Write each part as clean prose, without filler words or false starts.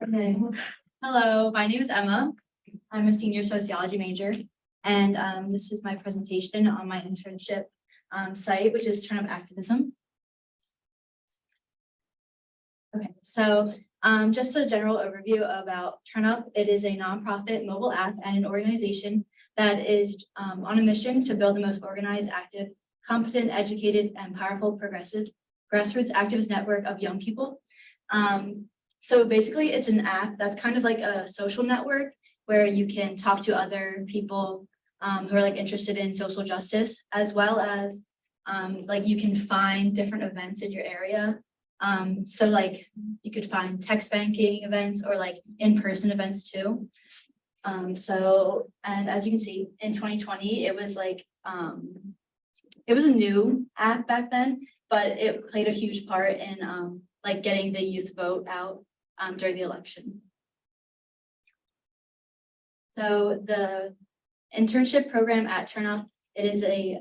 Okay. Hello, my name is Emma. I'm a senior sociology major, and this is my presentation on my internship site, which is TurnUp Activism. Okay, so just a general overview about TurnUp. It is a nonprofit mobile app and an organization that is on a mission to build the most organized, active, competent, educated, and powerful progressive grassroots activist network of young people. So basically it's an app that's kind of like a social network where you can talk to other people who are like interested in social justice, as well as like you can find different events in your area. So like you could find text banking events or like in-person events too. And as you can see in 2020, it was like, it was a new app back then, but it played a huge part in like getting the youth vote out during the election. So the internship program at TurnUp, it is a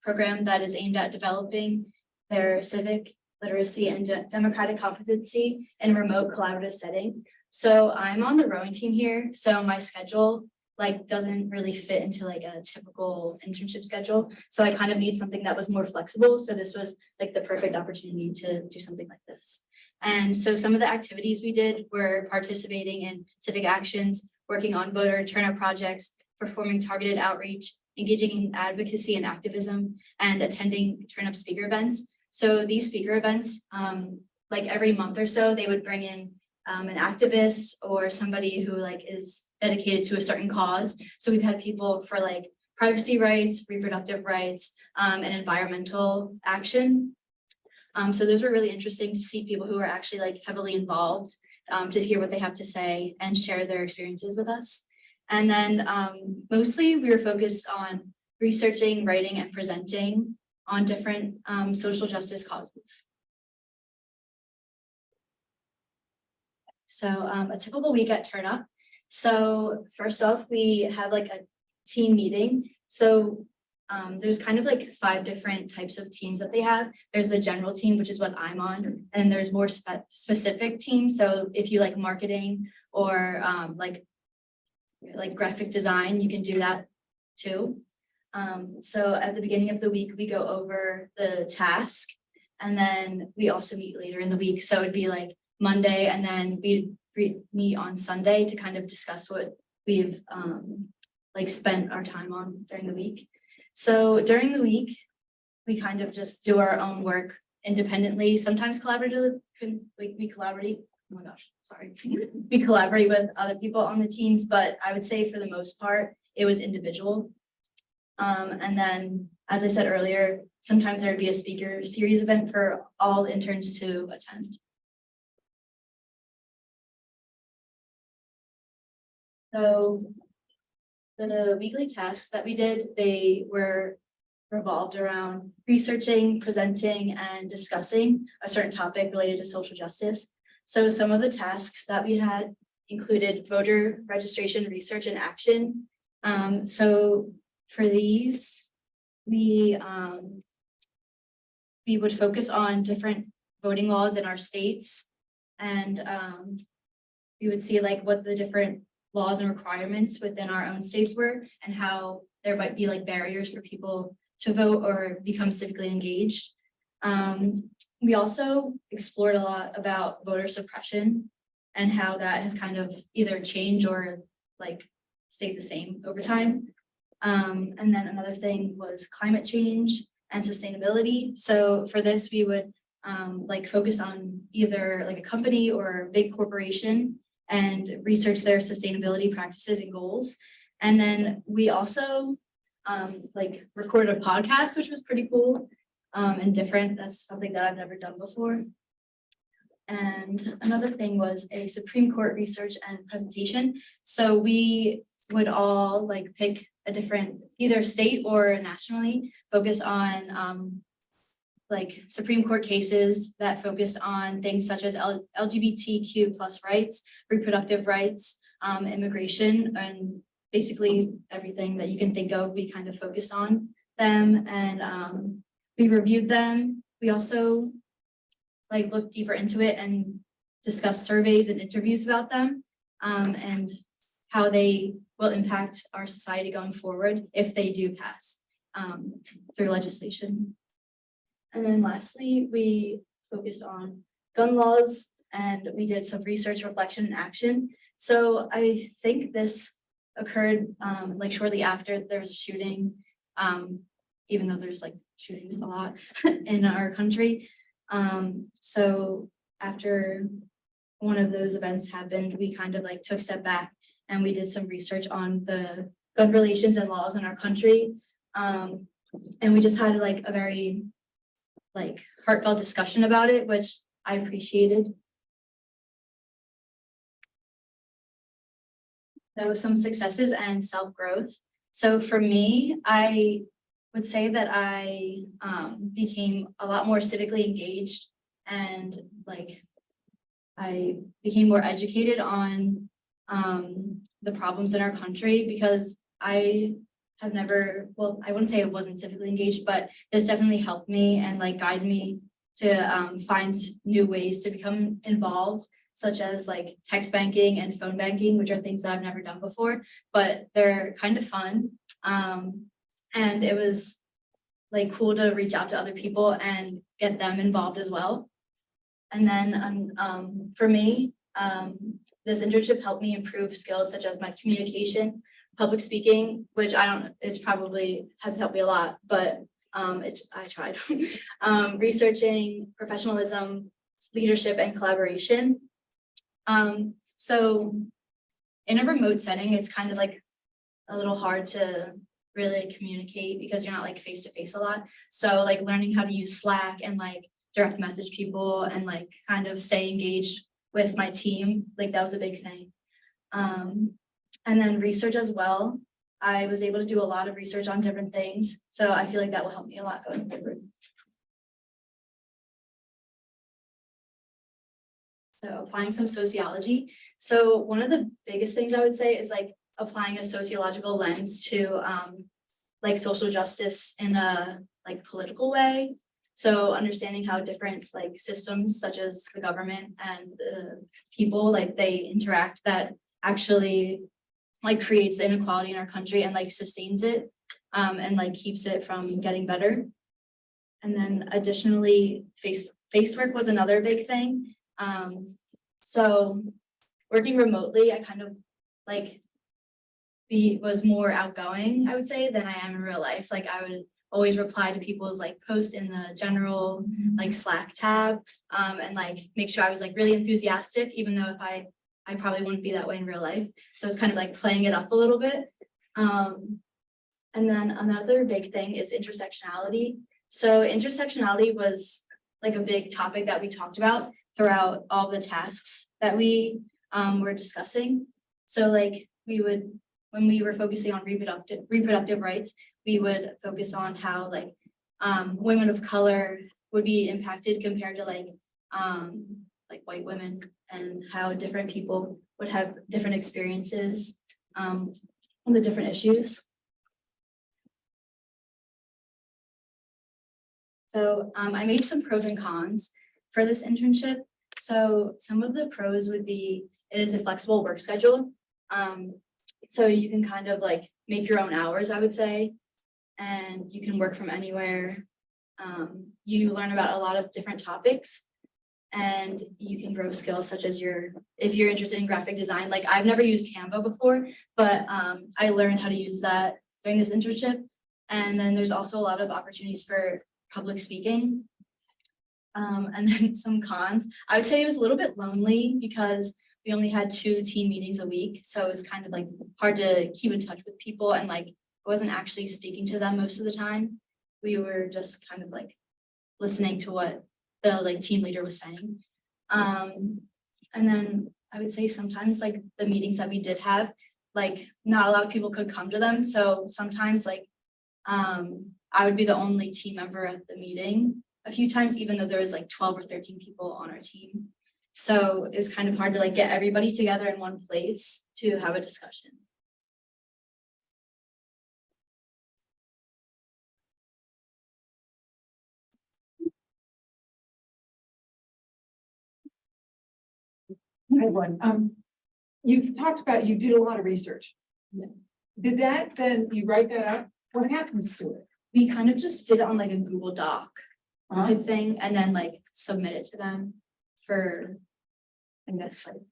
program that is aimed at developing their civic literacy and democratic competency in a remote collaborative setting. So I'm on the rowing team here, so my schedule like doesn't really fit into like a typical internship schedule. So I kind of need something that was more flexible. So this was like the perfect opportunity to do something like this. And so some of the activities we did were participating in civic actions, working on voter turnout projects, performing targeted outreach, engaging in advocacy and activism, and attending TurnUp speaker events. So these speaker events, like every month or so, they would bring in an activist or somebody who like is dedicated to a certain cause. So we've had people for like privacy rights, reproductive rights, and environmental action. So those were really interesting to see people who are actually like heavily involved, to hear what they have to say and share their experiences with us. And then mostly we were focused on researching, writing, and presenting on different social justice causes. So a typical week at TurnUp. So first off, we have like a team meeting. So there's kind of like 5 different types of teams that they have. There's the general team, which is what I'm on, and there's more specific teams. So if you like marketing or like graphic design, you can do that too. So at the beginning of the week, we go over the task, and then we also meet later in the week. So it'd be like Monday, and then we meet on Sunday to kind of discuss what we've like spent our time on during the week. So during the week, we kind of just do our own work independently. Sometimes collaboratively, we collaborate. Oh my gosh, sorry. We collaborate with other people on the teams, but I would say for the most part, it was individual. And then, as I said earlier, sometimes there'd be a speaker series event for all interns to attend. So the weekly tasks that we did, they were revolved around researching, presenting, and discussing a certain topic related to social justice. So some of the tasks that we had included voter registration, research, and action. So for these, we would focus on different voting laws in our states, and we would see like what the different laws and requirements within our own states were, and how there might be like barriers for people to vote or become civically engaged. We also explored a lot about voter suppression and how that has kind of either changed or like stayed the same over time. And then another thing was climate change and sustainability. So for this, we would like focus on either like a company or a big corporation and research their sustainability practices and goals. And then we also like recorded a podcast, which was pretty cool and different. That's something that I've never done before. And another thing was a Supreme Court research and presentation. So we would all like pick a different, either state or nationally, focus on like Supreme Court cases that focus on things such as LGBTQ+ rights, reproductive rights, immigration, and basically everything that you can think of. We kind of focused on them, and we reviewed them. We also like looked deeper into it and discuss surveys and interviews about them, and how they will impact our society going forward if they do pass through legislation. And then lastly, we focused on gun laws, and we did some research, reflection, and action. So I think this occurred like shortly after there was a shooting, even though there's like shootings a lot in our country. So after one of those events happened, we kind of like took a step back and we did some research on the gun relations and laws in our country. And we just had like a very like heartfelt discussion about it, which I appreciated. There was some successes and self-growth. So for me, I would say that I became a lot more civically engaged, and like I became more educated on the problems in our country, because I have never, well, I wouldn't say I wasn't civically engaged, but this definitely helped me and like guide me to find new ways to become involved, such as like text banking and phone banking, which are things that I've never done before, but they're kind of fun. And it was like cool to reach out to other people and get them involved as well. And then for me, this internship helped me improve skills such as my communication, public speaking, which is probably hasn't helped me a lot, but I tried. Researching, professionalism, leadership, and collaboration. So in a remote setting, it's kind of like a little hard to really communicate because you're not like face to face a lot. So like learning how to use Slack and like direct message people and like kind of stay engaged with my team, like that was a big thing. And then research as well. I was able to do a lot of research on different things. So I feel like that will help me a lot going forward. So applying some sociology. So one of the biggest things I would say is like applying a sociological lens to like social justice in a like political way. So understanding how different like systems such as the government and the people, like they interact, that actually like creates the inequality in our country and like sustains it and like keeps it from getting better. And then additionally, face work was another big thing. So working remotely, I kind of like was more outgoing, I would say, than I am in real life. Like I would always reply to people's like posts in the general like Slack tab, and like make sure I was like really enthusiastic, even though if I probably wouldn't be that way in real life. So it's kind of like playing it up a little bit. And then another big thing is intersectionality. So intersectionality was like a big topic that we talked about throughout all the tasks that we were discussing. So like when we were focusing on reproductive rights, we would focus on how like women of color would be impacted compared to like white women, and how different people would have different experiences on the different issues. So I made some pros and cons for this internship. So some of the pros would be it is a flexible work schedule. So you can kind of like make your own hours, I would say, and you can work from anywhere. You learn about a lot of different topics, and you can grow skills such as if you're interested in graphic design. Like I've never used Canva before, but I learned how to use that during this internship. And then there's also a lot of opportunities for public speaking. And then some cons. I would say it was a little bit lonely because we only had 2 team meetings a week. So it was kind of like hard to keep in touch with people, and like I wasn't actually speaking to them most of the time. We were just kind of like listening to what the like team leader was saying. And then I would say sometimes like the meetings that we did have, like not a lot of people could come to them. So sometimes like I would be the only team member at the meeting a few times, even though there was like 12 or 13 people on our team. So it was kind of hard to like get everybody together in one place to have a discussion. I have one. You've talked about, you did a lot of research. Yeah. Did that, then you write that up? What happens to it? We kind of just did it on like a Google Doc Huh? type thing and then like submit it to them for, I guess, like,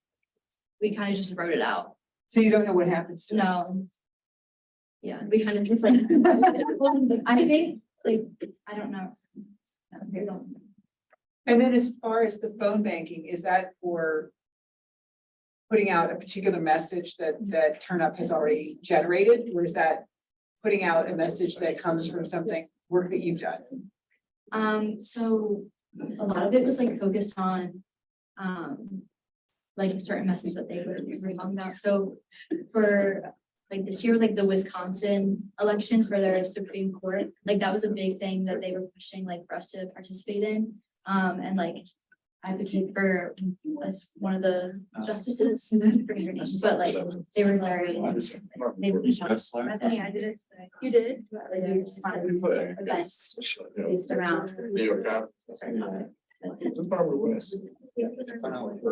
we kind of just wrote it out. So you don't know what happens to it? No. Yeah, we kind of just like, I think, like, I don't know. And then as far as the phone banking, is that for putting out a particular message that TurnUp has already generated, or is that putting out a message that comes from something, work that you've done? So a lot of it was like focused on, like a certain message that they were talking about. So for like this year was like the Wisconsin election for their Supreme Court. Like that was a big thing that they were pushing like for us to participate in. And like advocate for as one of the justices, I forget her name, but like they were very, they were Bethany, I did it today. You did? Like we just wanted events based around. New York.